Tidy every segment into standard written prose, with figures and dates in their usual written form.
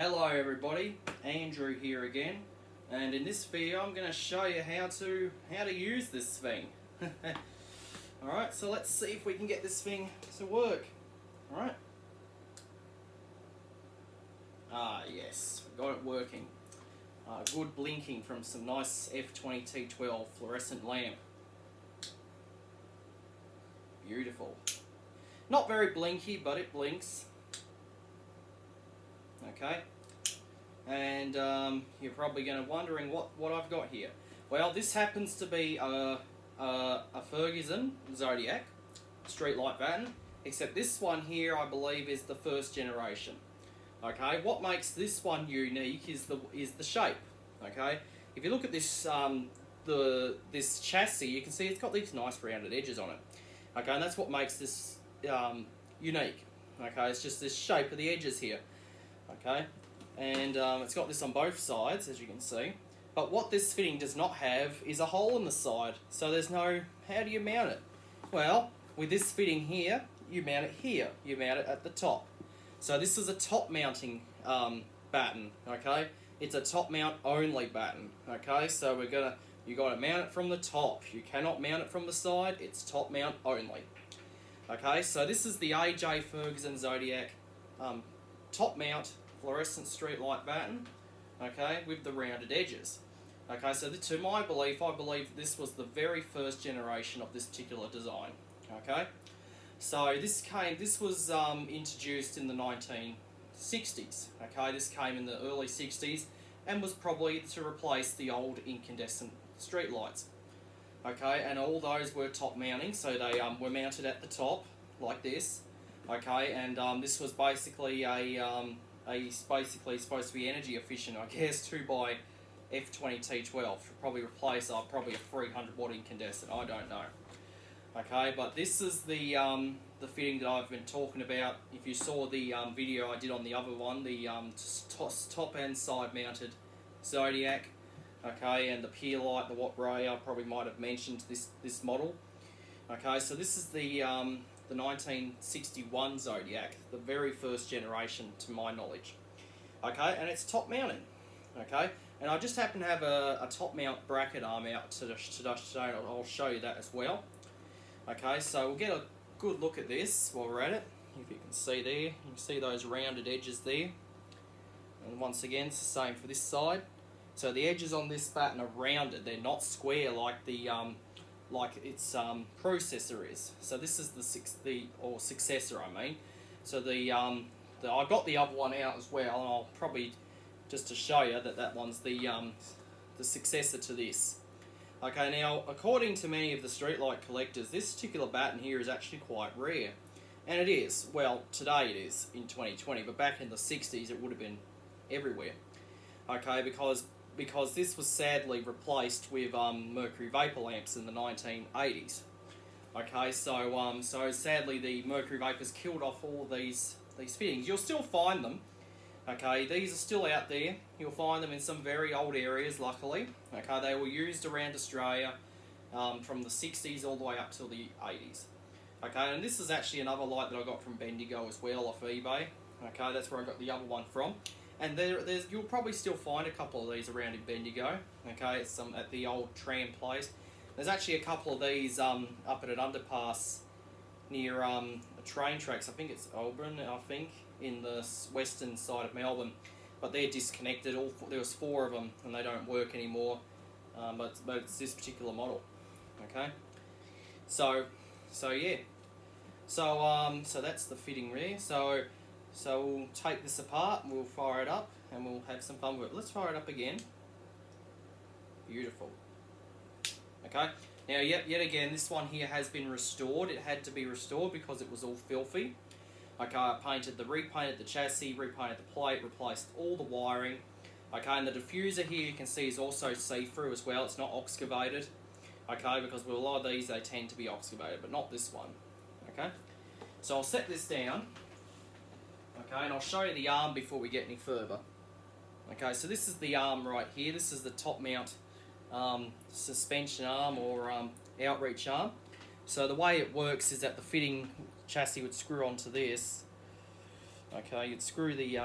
Hello everybody, Andrew here again, and in this video I'm going to show you how to use this thing. Alright, so let's see if we can get this thing to work. Alright. Ah yes, we got it working. Good blinking from some nice F20T12 fluorescent lamp. Beautiful. Not very blinky, but it blinks. Okay, and you're probably going to wondering what I've got here. Well, this happens to be a Ferguson zodiac streetlight batten, except this one here I believe is the first generation. Okay, what makes this one unique is the shape. Okay, if you look at this this chassis, you can see it's got these nice rounded edges on it. Okay, and that's what makes this unique. Okay, it's just this shape of the edges here. Okay, and it's got this on both sides, as you can see. But what this fitting does not have is a hole in the side. So there's no, how do you mount it? Well, with this fitting here, you mount it here. You mount it at the top. So this is a top mounting batten, okay? It's a top mount only batten, okay? So you got to mount it from the top. You cannot mount it from the side. It's top mount only. Okay, so this is the AJ Ferguson Zodiac top mount fluorescent streetlight batten, okay, with the rounded edges. Okay, so to my belief, I believe this was the very first generation of this particular design. Okay, so this was introduced in the 1960s. Okay, this came in the early 60s and was probably to replace the old incandescent streetlights. Okay, and all those were top mounting, so they were mounted at the top like this. Okay, and this was basically basically supposed to be energy efficient, I guess, to buy F20T12. Probably replace probably a 300 watt incandescent. I don't know. Okay, but this is the fitting that I've been talking about. If you saw the video I did on the other one, the top and side mounted Zodiac. Okay, and the pier light, the watt ray, I probably might have mentioned this model. Okay, so this is the 1961 Zodiac, the very first generation to my knowledge. Okay, and it's top mounted. Okay, and I just happen to have a top mount bracket arm out today. I'll show you that as well. Okay, so we'll get a good look at this while we're at it. If you can see there, you can see those rounded edges there. And once again, it's the same for this side. So the edges on this batten are rounded; they're not square like the like its processor is. So this is the successor, I mean. So I got the other one out as well, and I'll probably just to show you that one's the successor to this. Okay, now according to many of the streetlight collectors, this particular batten here is actually quite rare, and it is. Well, today it is in 2020, but back in the 60s it would have been everywhere. Okay, because this was sadly replaced with mercury vapor lamps in the 1980s. Okay, so sadly the mercury vapors killed off all these fittings. You'll still find them. Okay, these are still out there. You'll find them in some very old areas, luckily. Okay, they were used around Australia from the 60s all the way up till the 80s. Okay, and this is actually another light that I got from Bendigo as well off eBay. Okay, that's where I got the other one from. And you'll probably still find a couple of these around in Bendigo. Okay, it's at the old tram place. There's actually a couple of these up at an underpass near the train tracks. I think it's Auburn, in the western side of Melbourne. But they're disconnected. There was 4 of them, and they don't work anymore. But it's this particular model. Okay. So yeah. So that's the fitting there. So we'll take this apart and we'll fire it up and we'll have some fun with it. Let's fire it up again. Beautiful. Okay, now yet again this one here has been restored. It had to be restored because it was all filthy. Okay, I repainted the chassis, repainted the plate, replaced all the wiring. Okay, and the diffuser here you can see is also see-through as well. It's not excavated. Okay, because with a lot of these they tend to be excavated, but not this one. Okay, so I'll set this down. Okay, and I'll show you the arm before we get any further. Okay, so this is the arm right here. This is the top mount suspension arm or outreach arm. So the way it works is that the fitting chassis would screw onto this. Okay, you'd screw the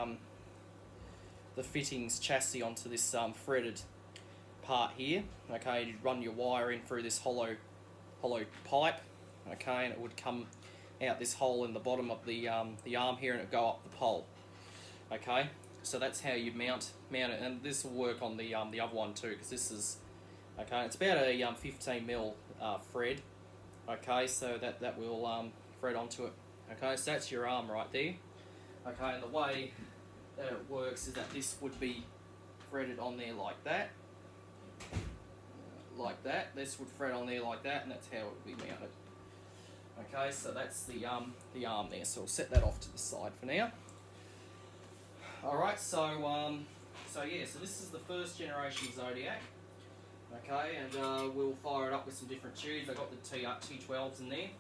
fittings chassis onto this threaded part here. Okay, you'd run your wire in through this hollow pipe. Okay, and it would come out this hole in the bottom of the arm here, and it would go up the pole. Okay, so that's how you mount it, and this will work on the other one too, because this is okay. It's about a 15mm thread. Okay, so that will thread onto it. Okay, so that's your arm right there. Okay, and the way that it works is that this would be threaded on there like that. Like that. This would thread on there like that, and that's how it would be mounted. Okay, so that's the arm there. So we'll set that off to the side for now. All right, so this is the first generation Zodiac. Okay, and we'll fire it up with some different tubes. I've got the T12s in there.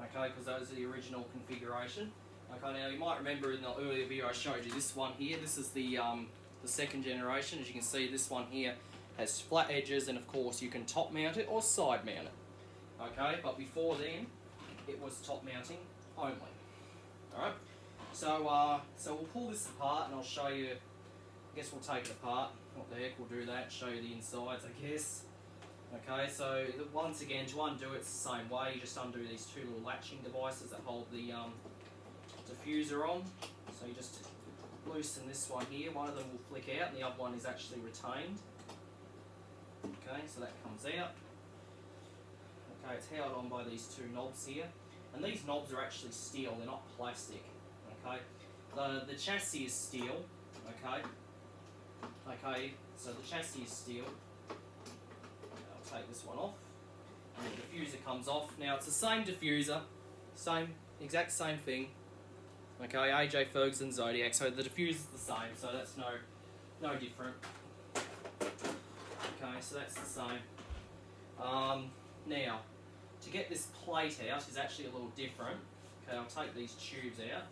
Okay, because those are the original configuration. Okay, now you might remember in the earlier video I showed you this one here. This is the second generation. As you can see, this one here has flat edges, and of course you can top mount it or side mount it. Okay, but before then it was top mounting only. Alright, so we'll pull this apart and I'll show you. I guess we'll take it apart. What the heck, we'll do that, show you the insides, I guess. Okay, so once again, to undo it's the same way. You just undo these two little latching devices that hold the diffuser on. So you just loosen this one here. One of them will flick out and the other one is actually retained. Okay, so that comes out. Okay, it's held on by these two knobs here. And these knobs are actually steel, they're not plastic. Okay, the chassis is steel. Okay, so the chassis is steel. I'll take this one off. And the diffuser comes off. Now it's the same diffuser, exact same thing. Okay, AJ Ferguson Zodiac, so the diffuser's the same, so that's no different. Okay, so that's the same. Now, to get this plate out is actually a little different. Okay, I'll take these tubes out.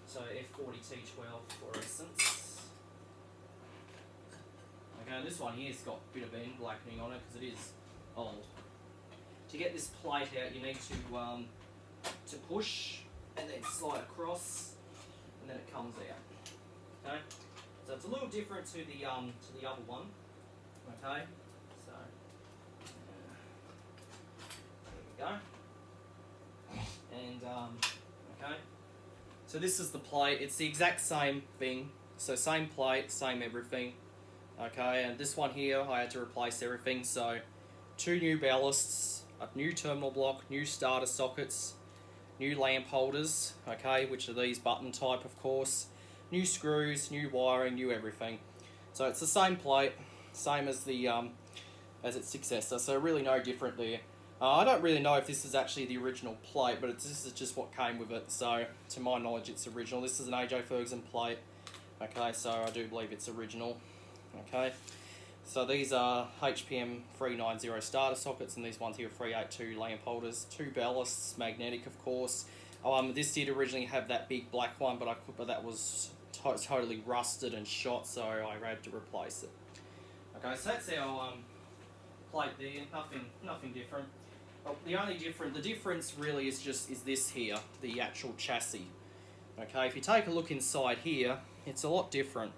So F40T12 fluorescence. Okay, this one here's got a bit of end blackening on it because it is old. To get this plate out, you need to push and then slide across, and then it comes out. Okay, so it's a little different to the other one. Okay, so there we go. And okay, so this is the plate. It's the exact same thing. So same plate, same everything. Okay, and this one here I had to replace everything. So 2 new ballasts, a new terminal block, new starter sockets, new lamp holders. Okay, which are these button type, of course. New screws, new wiring, new everything. So it's the same plate, same as the as its successor. So really no different there. I don't really know if this is actually the original plate, but this is just what came with it. So to my knowledge, it's original. This is an AJ Ferguson plate. Okay, so I do believe it's original. Okay, so these are HPM 390 starter sockets, and these ones here are 382 lamp holders. 2 ballasts, magnetic, of course. This did originally have that big black one, but that was totally rusted and shot, so I had to replace it. Okay, so that's our plate there. Nothing different. The difference really is this here, the actual chassis. Okay, if you take a look inside here, it's a lot different.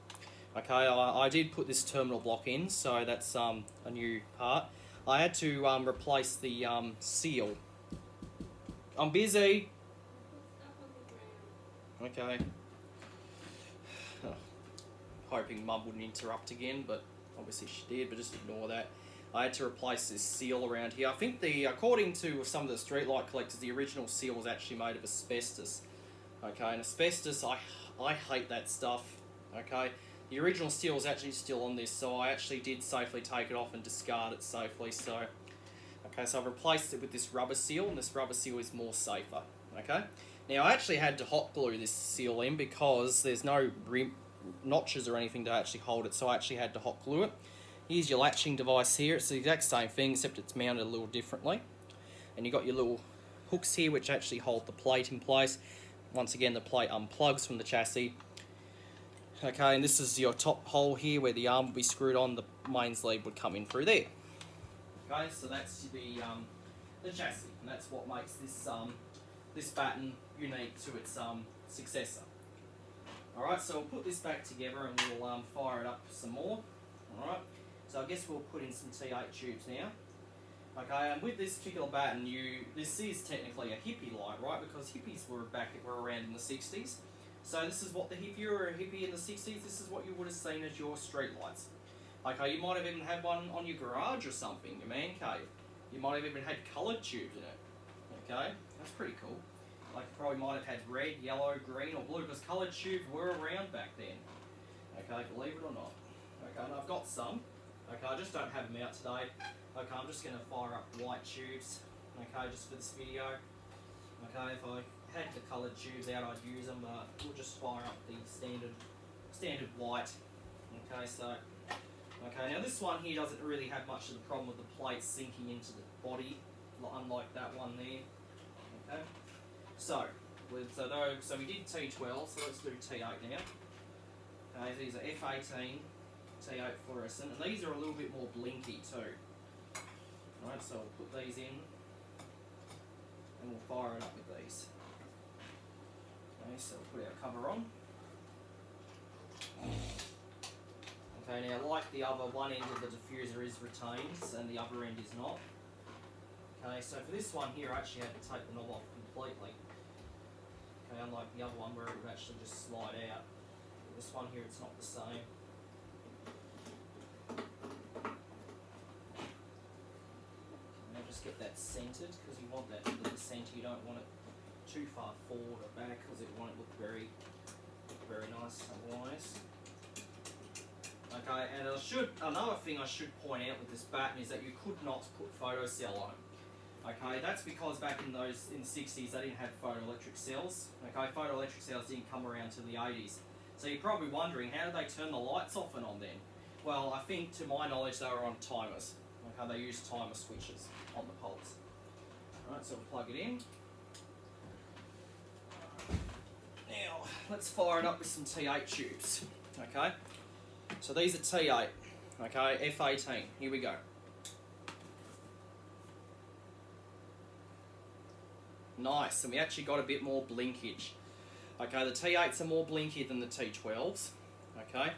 Okay, I did put this terminal block in, so that's a new part. I had to replace the seal. I'm busy. Okay. Hoping Mum wouldn't interrupt again, but obviously she did, but just ignore that. I had to replace this seal around here. I think according to some of the streetlight collectors, the original seal was actually made of asbestos. Okay, and asbestos, I hate that stuff. Okay, the original seal is actually still on this, so I actually did safely take it off and discard it safely. So, okay, so I've replaced it with this rubber seal, and this rubber seal is more safer. Okay, now I actually had to hot glue this seal in because there's no notches or anything to actually hold it, so I actually had to hot glue it. Here's your latching device here. It's the exact same thing, except it's mounted a little differently. And you've got your little hooks here, which actually hold the plate in place. Once again, the plate unplugs from the chassis. Okay, and this is your top hole here where the arm will be screwed on. The mains lead would come in through there. Okay, so that's the chassis, and that's what makes this batten unique to its successor. Alright, so we'll put this back together and we'll fire it up some more. Alright, so I guess we'll put in some T8 tubes now. Okay, and with this particular batten, this is technically a hippie light, right? Because hippies were around in the 60s. So this is what if you were a hippie in the 60s, this is what you would have seen as your street lights. Okay, you might have even had one on your garage or something, your man cave. You might have even had coloured tubes in it. Okay, that's pretty cool. Like you probably might have had red, yellow, green or blue, because coloured tubes were around back then. Okay, believe it or not. Okay, and I've got some. Okay, I just don't have them out today. Okay, I'm just going to fire up white tubes. Okay, just for this video. Okay, if I had the coloured tubes out, I'd use them, but we'll just fire up the standard white. Okay, so okay, now this one here doesn't really have much of the problem with the plates sinking into the body, unlike that one there. Okay, so we did T12, so let's do T8 now. Okay, these are F18 T8 fluorescent, and these are a little bit more blinky too. Right, so we'll put these in, and we'll fire it up with these. Okay, so we'll put our cover on. Okay, now like the other, one end of the diffuser is retained and the other end is not. Okay, so for this one here I actually had to take the knob off completely. Okay, unlike the other one where it would actually just slide out. This one here, it's not the same. Now just get that centered, because you want that in the center. You don't want it too far forward or back, because it won't look very nice otherwise. Okay, and another thing I should point out with this batten is that you could not put photocell on it. Okay, that's because back in the 60s they didn't have photoelectric cells. Okay, photoelectric cells didn't come around till the 80s. So you're probably wondering, how did they turn the lights off and on then? Well, I think to my knowledge they were on timers. Okay, they used timer switches on the poles. Alright, so we'll plug it in. Now, let's fire it up with some T8 tubes. Okay. So these are T8, okay, F18, here we go. Nice, and we actually got a bit more blinkage. Okay, the T8s are more blinky than the T12s, okay.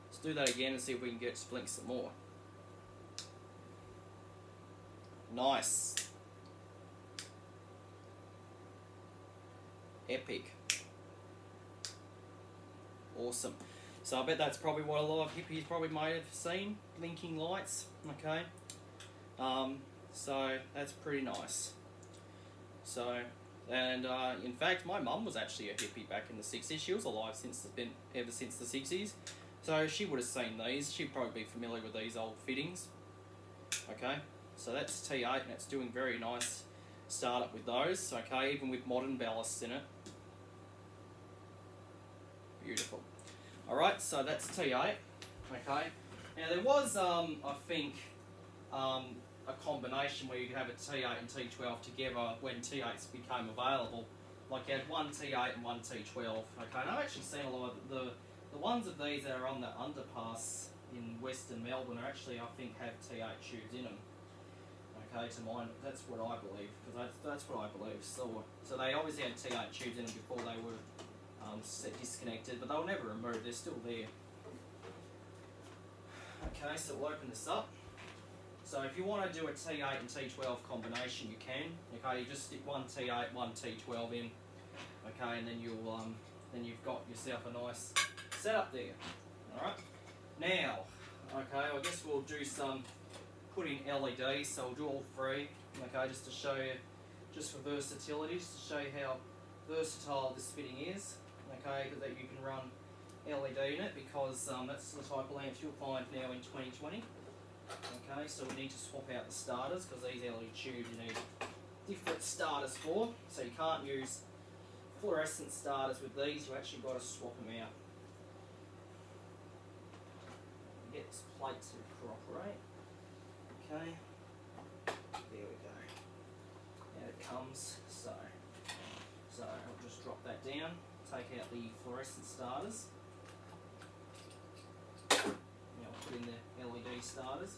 Let's do that again and see if we can get to blink some more. Nice. Epic. Awesome. So I bet that's probably what a lot of hippies probably might have seen, blinking lights, okay? So that's pretty nice. So, and in fact, my mum was actually a hippie back in the 60s. She was alive ever since the 60s. So she would have seen these. She'd probably be familiar with these old fittings. Okay, so that's T8 and it's doing very nice startup with those, okay, even with modern ballasts in it. Beautiful. Alright, so that's T8, okay. Now there was, I think, a combination where you could have a T8 and T12 together when T8s became available. Like you had one T8 and one T12, okay. And I've actually seen a lot of the ones of these that are on the underpass in Western Melbourne are actually, I think, have T8 tubes in them. Okay, to mine, that's what I believe, because that's what I believe. So they obviously had T8 tubes in them before they were disconnected, but they were never removed, they're still there. Okay, so we'll open this up. So if you want to do a T8 and T12 combination, you can. Okay, you just stick one T8, one T12 in. Okay, and then you've got yourself a nice setup there. Alright. Now, okay, I guess we'll do some putting LEDs, so we'll do all three. Okay, just to show you, just for versatility, just to show you how versatile this fitting is. Okay, that you can run LED in it, because that's the type of lamps you'll find now in 2020. Okay, so we need to swap out the starters, because these LED tubes you need different starters for. So you can't use fluorescent starters with these, you actually got to swap them out. Get this plate to cooperate. Okay, there we go. Out it comes. So I'll just drop that down. Take out the fluorescent starters. Now I'll put in the LED starters.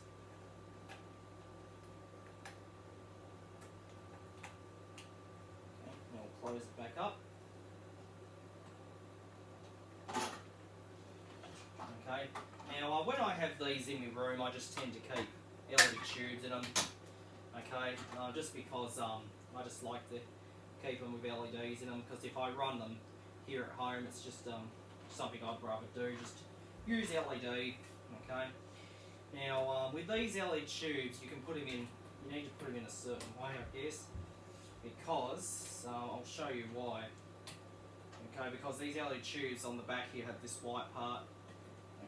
Okay, now we'll close it back up. Okay. Now, when I have these in my room, I just tend to keep LED tubes in them. Okay, just because I just like to keep them with LEDs in them, because if I run them here at home, it's just something I'd rather do. Just use LED. Okay. Now, with these LED tubes, you can put them in. You need to put them in a certain way, I guess, because I'll show you why. Okay, because these LED tubes on the back here have this white part.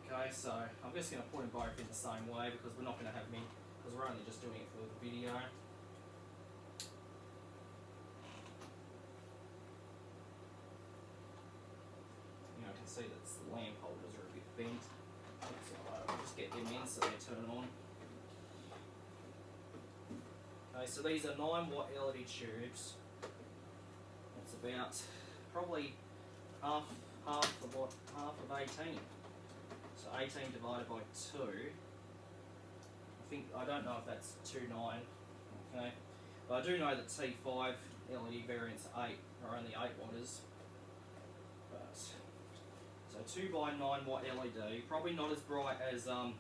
Okay, so I'm just going to put them both in the same way, because we're not going to have them in, because we're only just doing it for the video. You know, I can see that the lamp holders are a bit bent. So I'll just get them in so they turn on. Okay, so these are 9-watt LED tubes. It's about probably half of 18. So 18 divided by 2. I don't know if that's 2.9. Okay, but I do know that T5 LED variants 8 are only 8 watters. But so 2 by 9 watt LED, probably not as bright as a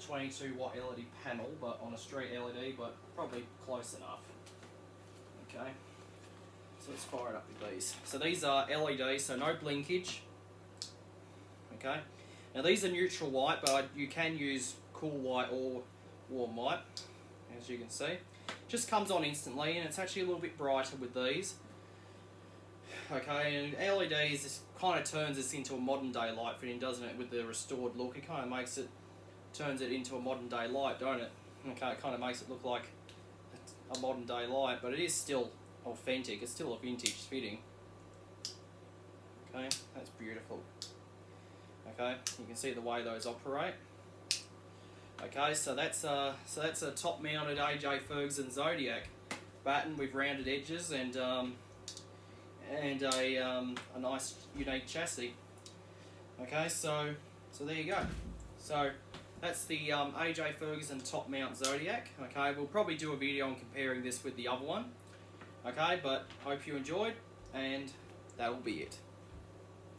22 watt LED panel, but on a street LED, but probably close enough. Okay, so let's fire it up with these. So these are LEDs, so no blinkage. Okay, now these are neutral white, but you can use cool white or warm white, as you can see. Just comes on instantly, and it's actually a little bit brighter with these. Okay, and LEDs kind of turns this into a modern day light fitting, doesn't it? With the restored look, it kind of turns it into a modern day light, don't it? Okay, it kind of makes it look like a modern day light, but it is still authentic. It's still a vintage fitting. Okay, that's beautiful. Okay, you can see the way those operate. Okay, so that's a top-mounted AJ Ferguson Zodiac batten with rounded edges and a nice unique chassis. Okay, so there you go. So that's the AJ Ferguson top mount Zodiac. Okay, we'll probably do a video on comparing this with the other one. Okay, but hope you enjoyed, and that will be it.